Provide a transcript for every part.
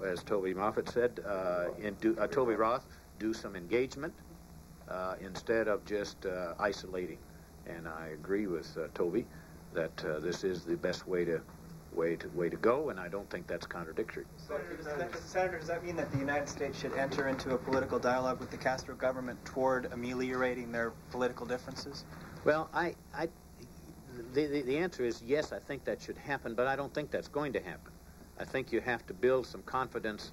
as Toby Moffett said, Toby Roth, do some engagement instead of just isolating. And I agree with Toby that this is the best way to go, and I don't think that's contradictory. Senator, does that mean that the United States should enter into a political dialogue with the Castro government toward ameliorating their political differences? Well, the answer is yes, I think that should happen, but I don't think that's going to happen. I think you have to build some confidence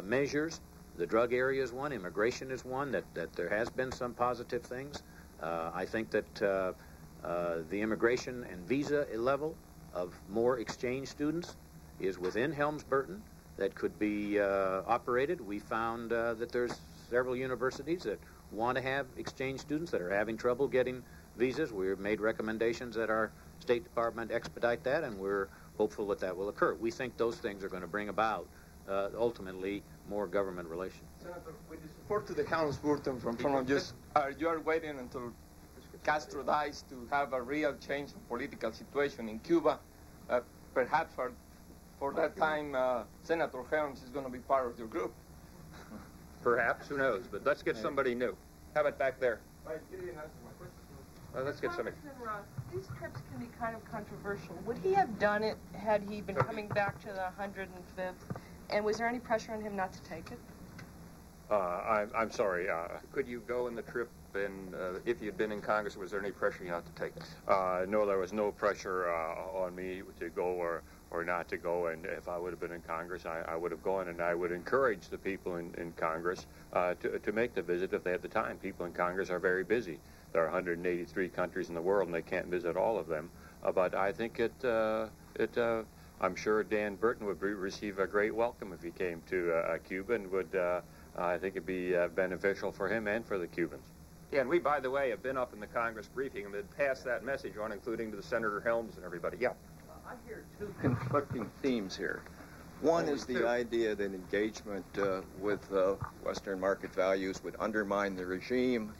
measures. The drug area is one, immigration is one, that there has been some positive things. I think that the immigration and visa level of more exchange students is within Helms-Burton that could be operated. We found that there's several universities that want to have exchange students that are having trouble getting visas. We've made recommendations that our State Department expedite that, and we're hopeful that that will occur. We think those things are going to bring about ultimately more government relations. Senator, with the support to the Helms-Burton from just you are waiting until Castro dies to have a real change in political situation in Cuba. Perhaps for that time, Senator Helms is going to be part of your group. Perhaps, who knows? But let's get somebody new. How about back there? Let's get somebody. These trips can be kind of controversial. Would he have done it had he been coming back to the 105th? And was there any pressure on him not to take it? I'm sorry. Could you go on the trip, and if you'd been in Congress, was there any pressure not to take it? No, there was no pressure on me to go or not to go. And if I would have been in Congress, I would have gone, and I would encourage the people in Congress to make the visit if they had the time. People in Congress are very busy. There are 183 countries in the world, and they can't visit all of them. But I think I'm sure Dan Burton would receive a great welcome if he came to Cuba, and would, I think it'd be beneficial for him and for the Cubans. Yeah, and we, by the way, have been up in the Congress briefing and had passed that message on, including to the Senator Helms and everybody. Yeah. I hear two conflicting themes here. One is the idea that engagement with Western market values would undermine the regime.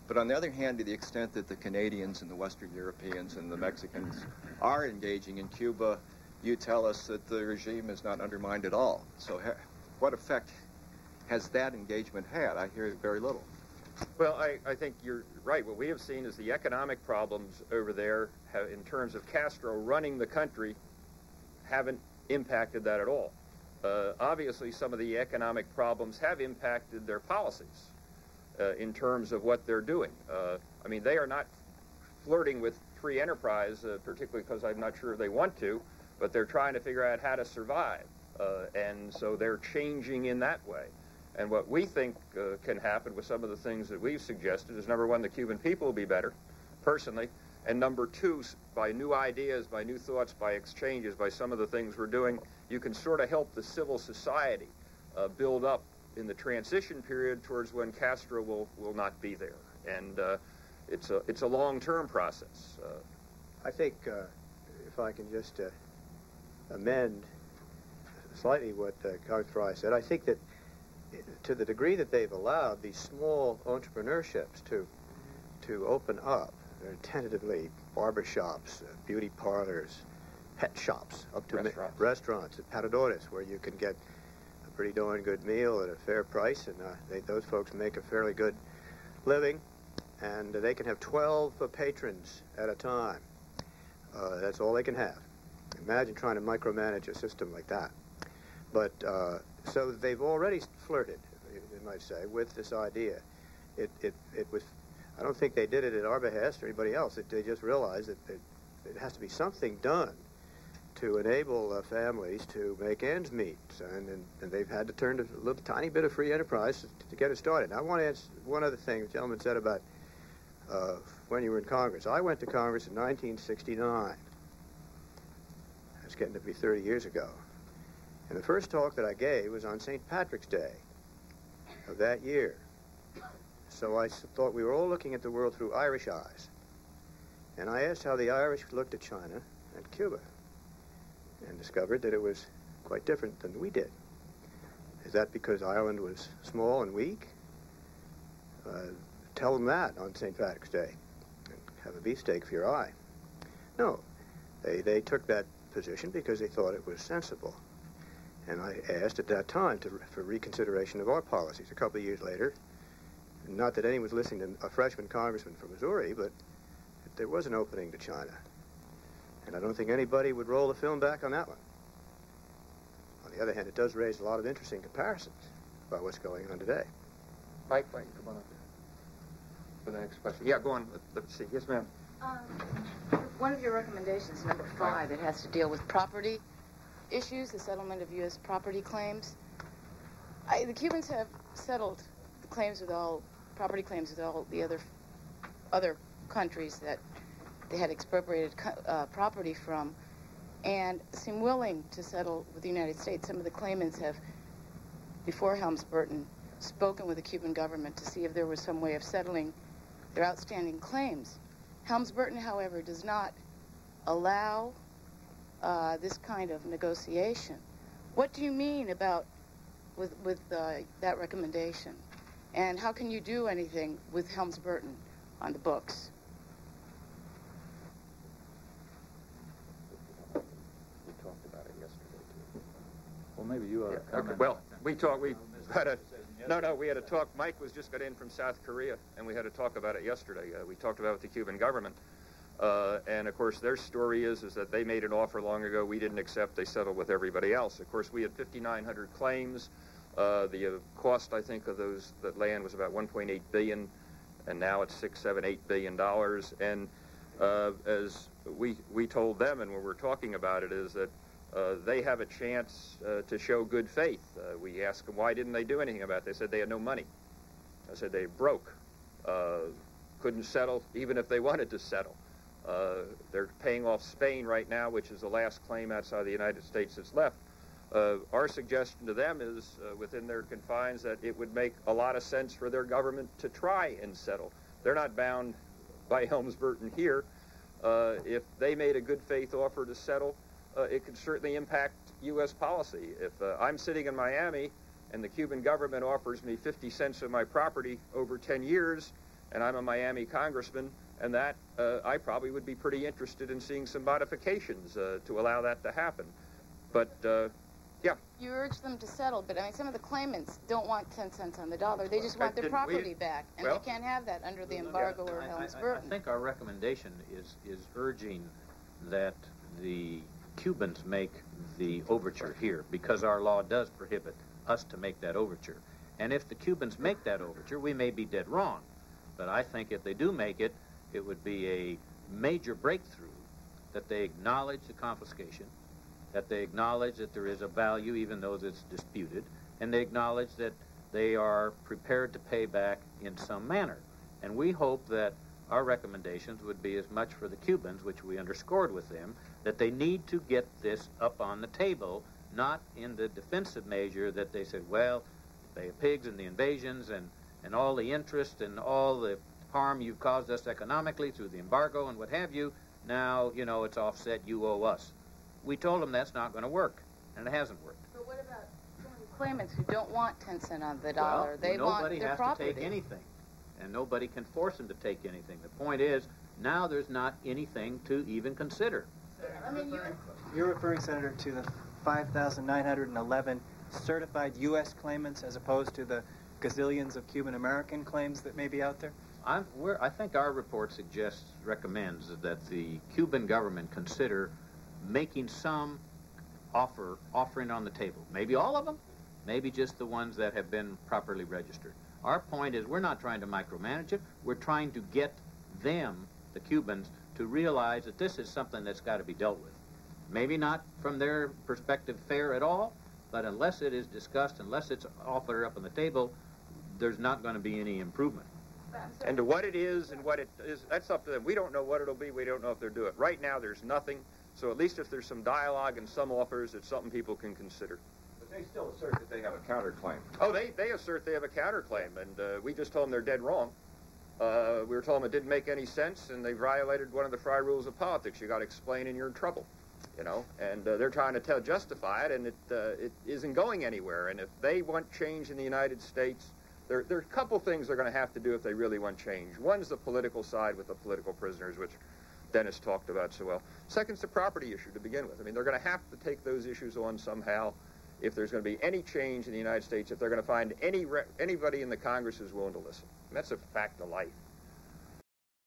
But on the other hand, to the extent that the Canadians and the Western Europeans and the Mexicans are engaging in Cuba, you tell us that the regime is not undermined at all. So what effect has that engagement had? I hear very little. Well, I think you're right. What we have seen is the economic problems over there in terms of Castro running the country haven't impacted that at all. Obviously, some of the economic problems have impacted their policies in terms of what they're doing. I mean, they are not flirting with free enterprise, particularly because I'm not sure they want to, but they're trying to figure out how to survive. And so they're changing in that way. And what we think can happen with some of the things that we've suggested is, number one, the Cuban people will be better, personally, and number two, by new ideas, by new thoughts, by exchanges, by some of the things we're doing, you can sort of help the civil society build up in the transition period towards when Castro will not be there. And it's a long-term process. I think, if I can just amend slightly what Congressman Frye said, I think that to the degree that they've allowed these small entrepreneurships to open up, tentatively, barbershops, beauty parlors, pet shops, up to restaurants at Patadores, where you can get a pretty darn good meal at a fair price, and those folks make a fairly good living, and they can have 12 patrons at a time. That's all they can have. Imagine trying to micromanage a system like that. But so they've already flirted, you might say, with this idea. It was, I don't think they did it at our behest or anybody else. They just realized that it has to be something done to enable families to make ends meet, and they've had to turn to a little tiny bit of free enterprise to get it started. Now, I want to answer one other thing the gentleman said about when you were in Congress. I went to Congress in 1969. It's getting to be 30 years ago. And the first talk that I gave was on St. Patrick's Day of that year. So I thought we were all looking at the world through Irish eyes. And I asked how the Irish looked at China and Cuba, and discovered that it was quite different than we did. Is that because Ireland was small and weak? Tell them that on St. Patrick's Day. And have a beefsteak for your eye. No, they took that position because they thought it was sensible. And I asked at that time for reconsideration of our policies. A couple of years later, not that anyone was listening to a freshman congressman from Missouri, but there was an opening to China. And I don't think anybody would roll the film back on that one. On the other hand, it does raise a lot of interesting comparisons about what's going on today. Mike, why don't you come on up for the next question? Yeah, go on. Let's see. Yes, ma'am. One of your recommendations, number 5, it has to deal with property issues, the settlement of U.S. property claims. The Cubans have settled the claims with all property claims with all the other countries that they had expropriated property from, and seem willing to settle with the United States. Some of the claimants have, before Helms-Burton, spoken with the Cuban government to see if there was some way of settling their outstanding claims. Helms-Burton, however, does not allow this kind of negotiation. What do you mean about with that recommendation? And how can you do anything with Helms-Burton on the books? We talked about it yesterday, too. Well, maybe you ought to comment. Okay, well, we had a... No, we had a talk. Mike was just got in from South Korea, and we had a talk about it yesterday. We talked about it with the Cuban government. And, of course, their story is that they made an offer long ago. We didn't accept. They settled with everybody else. Of course, we had 5,900 claims. The cost, I think, of that land was about $1.8 billion, and now it's $6, $7, $8 billion. And as we told them, and when we're talking about it, is that they have a chance to show good faith. We asked them, why didn't they do anything about it? They said they had no money. I said they broke, couldn't settle even if they wanted to settle. They're paying off Spain right now, which is the last claim outside the United States that's left. Our suggestion to them is, within their confines, that it would make a lot of sense for their government to try and settle. They're not bound by Helms-Burton here. If they made a good faith offer to settle, it could certainly impact U.S. policy. If I'm sitting in Miami and the Cuban government offers me 50 cents of my property over 10 years, and I'm a Miami congressman, and that I probably would be pretty interested in seeing some modifications to allow that to happen. But, yeah. You urge them to settle, but I mean, some of the claimants don't want 10 cents on the dollar. They just want their property back, and they can't have that under the embargo or Helms-Burton. I think our recommendation is urging that the Cubans make the overture here, because our law does prohibit us to make that overture. And if the Cubans make that overture, we may be dead wrong. But I think if they do make it, it would be a major breakthrough that they acknowledge the confiscation, that they acknowledge that there is a value even though it's disputed, and they acknowledge that they are prepared to pay back in some manner. And we hope that our recommendations would be as much for the Cubans, which we underscored with them, that they need to get this up on the table, not in the defensive measure that they said, well, the pigs and the invasions and all the interest and all the harm you've caused us economically through the embargo and what have you, now, you know, it's offset, you owe us. We told them that's not going to work, and it hasn't worked. But what about some of the claimants who don't want 10 cents on the dollar? Well, they want their property. Nobody has to take anything, and nobody can force them to take anything. The point is, now there's not anything to even consider. I mean, you're referring, Senator, to the 5,911 certified U.S. claimants as opposed to the gazillions of Cuban-American claims that may be out there? I think our report recommends that the Cuban government consider making some offering on the table. Maybe all of them, maybe just the ones that have been properly registered. Our point is we're not trying to micromanage it. We're trying to get them, the Cubans, to realize that this is something that's got to be dealt with. Maybe not from their perspective fair at all, but unless it is discussed, unless it's offered up on the table, there's not going to be any improvement. And to what it is and what it is, that's up to them. We don't know what it'll be. We don't know if they'll do it. Right now, there's nothing. So at least if there's some dialogue and some offers, it's something people can consider. But they still assert that they have a counterclaim. Oh, they assert they have a counterclaim, and we just told them they're dead wrong. We were told them it didn't make any sense, and they violated one of the Fry rules of politics. You got to explain, and you're in trouble, you know. And they're trying to justify it, and it isn't going anywhere. And if they want change in the United States, there are a couple things they're going to have to do if they really want change. One's the political side with the political prisoners, which Dennis talked about so well. Second's the property issue to begin with. I mean, they're going to have to take those issues on somehow, if there's going to be any change in the United States, if they're going to find anybody in the Congress who's willing to listen. And that's a fact of life.